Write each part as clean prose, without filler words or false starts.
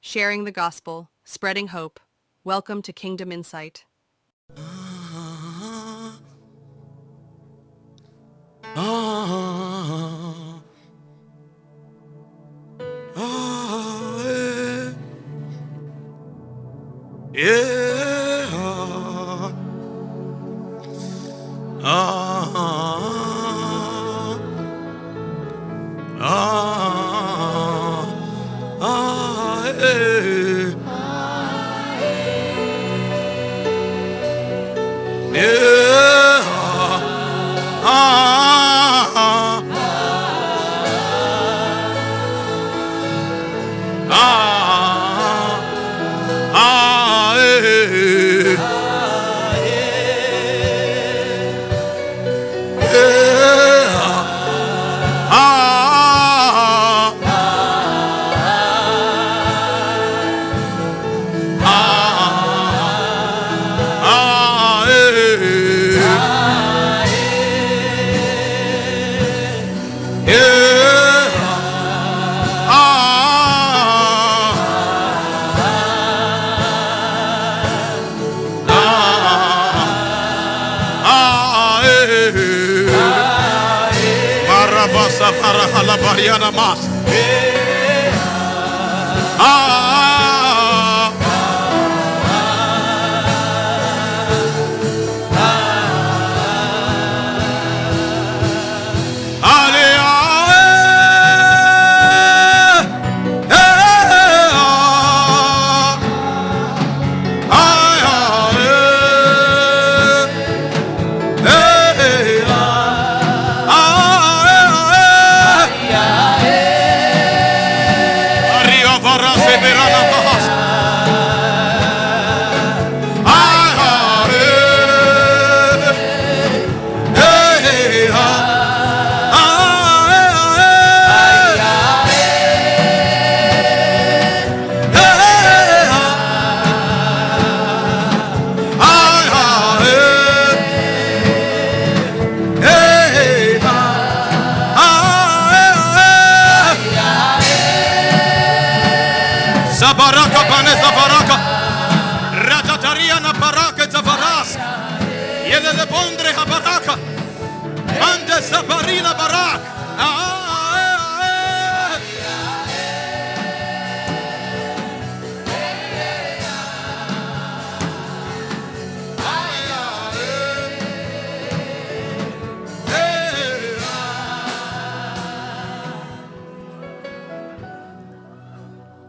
sharing the gospel, spreading hope. Welcome to Kingdom Insight.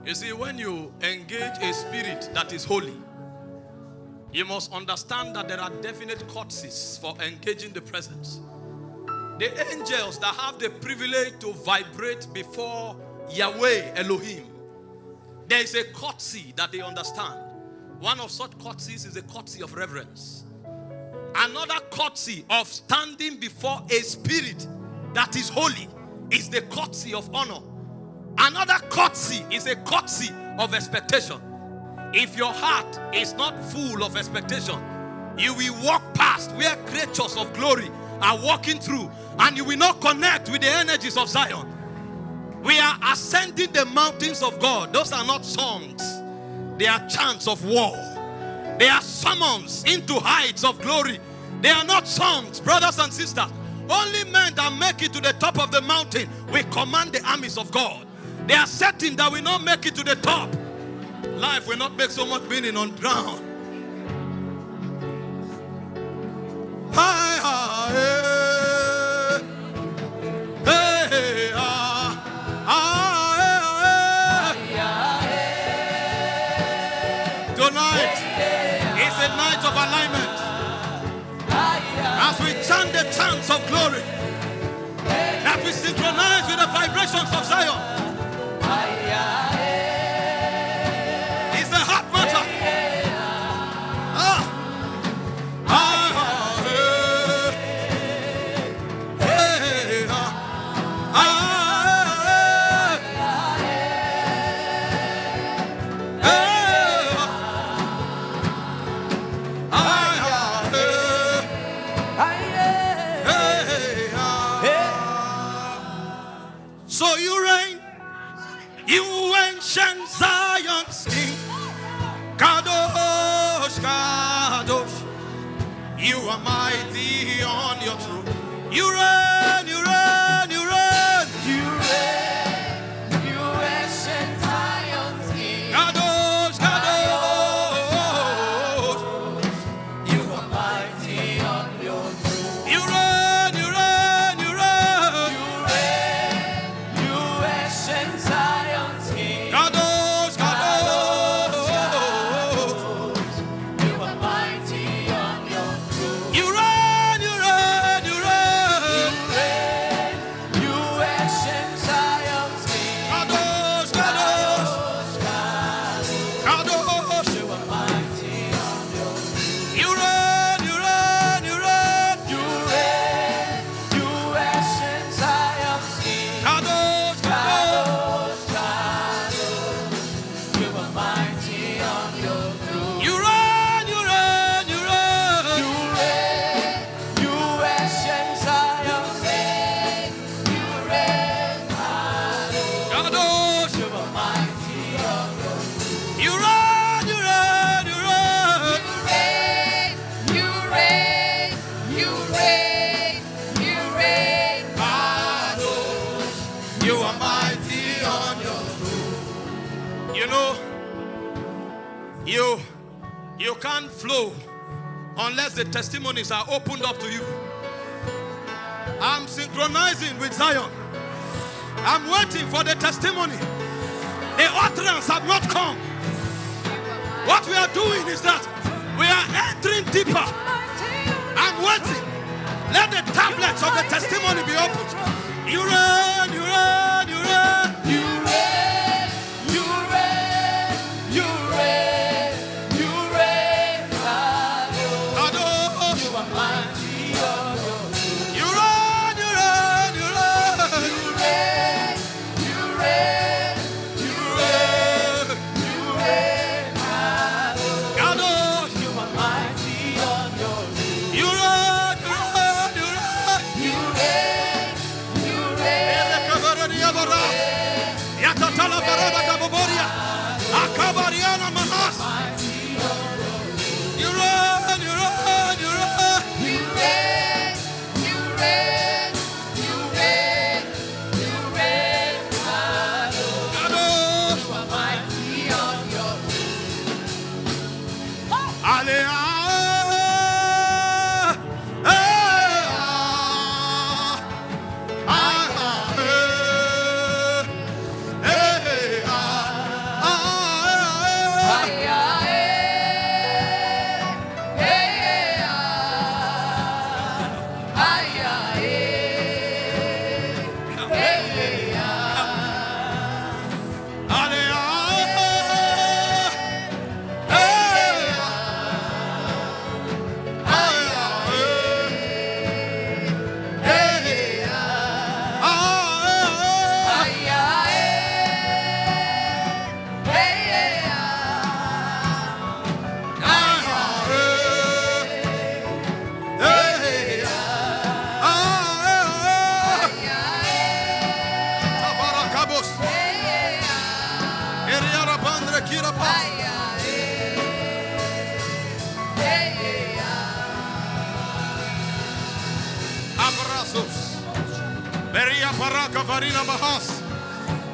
You see, when you engage a spirit that is holy, you must understand that there are definite courtesies for engaging the presence. The angels that have the privilege to vibrate before Yahweh Elohim, there is a courtesy that they understand. One of such courtesies is a courtesy of reverence. Another courtesy of standing before a spirit that is holy is the courtesy of honor. Another courtesy is a courtesy of expectation. If your heart is not full of expectation, you will walk past where creatures of glory are walking through, and you will not connect with the energies of Zion. We are ascending the mountains of God. Those are not songs. They are chants of war. They are summons into heights of glory. They are not songs, brothers and sisters. Only men that make it to the top of the mountain will command the armies of God. They are certain that we not make it to the top. Life will not make so much meaning on ground. Tonight is a night of alignment. As we chant the chants of glory, that we synchronize with the vibrations of Zion. It's a hot matter. So you reign You are mighty on your throne. You reign, you reign, you reign. You reign, you ancient Zion's King. Kadosh, Kadosh. You are mighty on your throne. You reign, you reign, you reign. You reign, you ancient Zion's King. Kadosh, Kadosh. You are mighty on your throne. You reign, you reign, you reign. You ancient Zion's King. Kadosh, Kadosh. Kadosh. You are mighty on your throne. You reign, you reign, you reign. You reign, you ancient Zion's King. Kadosh, Kadosh. You are mighty on your throne. You reign, you reign, you reign. You reign, you ancient Zion's King. You reign, Kadosh. you are mighty on your You reign, you reign, you reign. reign. You reign, you reign, you reign. You are mighty on your throne. You know, you can't flow unless the testimonies are opened up to you. I'm synchronizing with Zion. I'm waiting for the testimony. The utterance have not come. What we are doing is that we are entering deeper. I'm waiting. Let the tablets of the testimony be opened. You reign, you reign, you reign. You reign, you reign, you reign, you reign. Kadosh. You are mighty on your You reign, you reign, you reign. reign, you reign, You reign. you reign. Kadosh. You are mighty on your You reign, you reign, you reign. You reign, you reign. Yatatala baraba kaboboria. Akabariana manas. You reign, you reign, you reign. You reign, you reign, you reign, you reign. Kadosh. You are mighty on your Alea.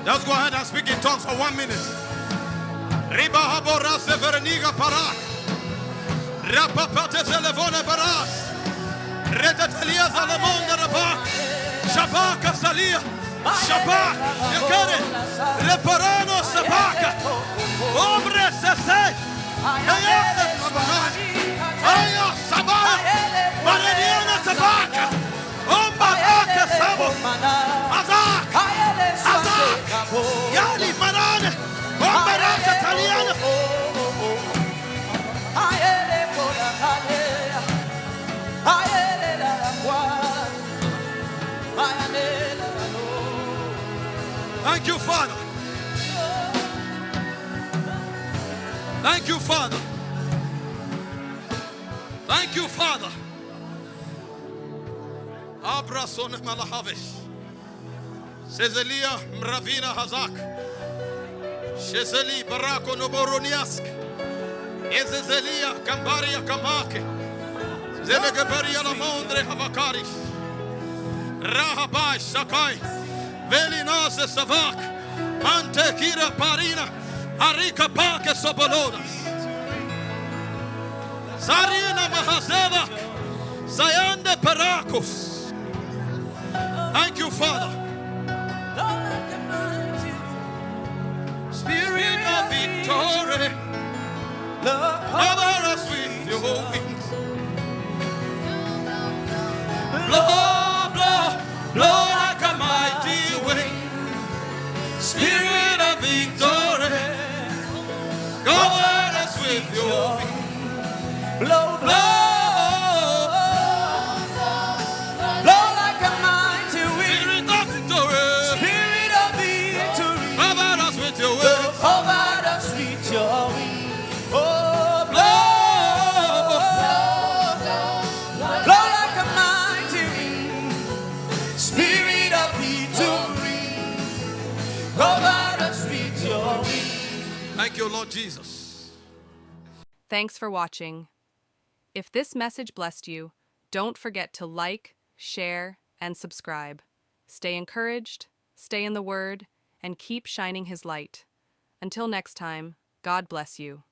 Let's go ahead and speak in tongues for 1 minute. Riba habora severniga parak. Rapapate zelevone baras. Retetelia zalemonda rabak. Shabaka salia. Shabak. Yekere. Reparano sabaka. Ombre sese. Ayane sabakai. Ayo sabak. Mareniana sabaka. Ombaraka sabo. Azak. Azak. Yani manane. Ombaraka taliana. Thank you, Father. Thank you, Father. Thank you, Father. Abrasone malahavesh. Sezelia mravina hazak. Shezeli barako noboroniask. Ezezelia kambaria kamake. Zelegeberia la mondre havakaris. Rahabai sakai. Velinase savak. Ante kira parina. Arika pake sobolodas. Sarina mahazevak. Sayande perakos. Thank you, Father. Spirit of victory, cover us with your wings. Blow, blow, blow like a mighty wind. Spirit of victory, cover us with your wings. Blow, blow. Thank you, Lord Jesus. Thanks for watching. If this message blessed you, don't forget to like, share, and subscribe. Stay encouraged, stay in the Word, and keep shining His light. Until next time, God bless you.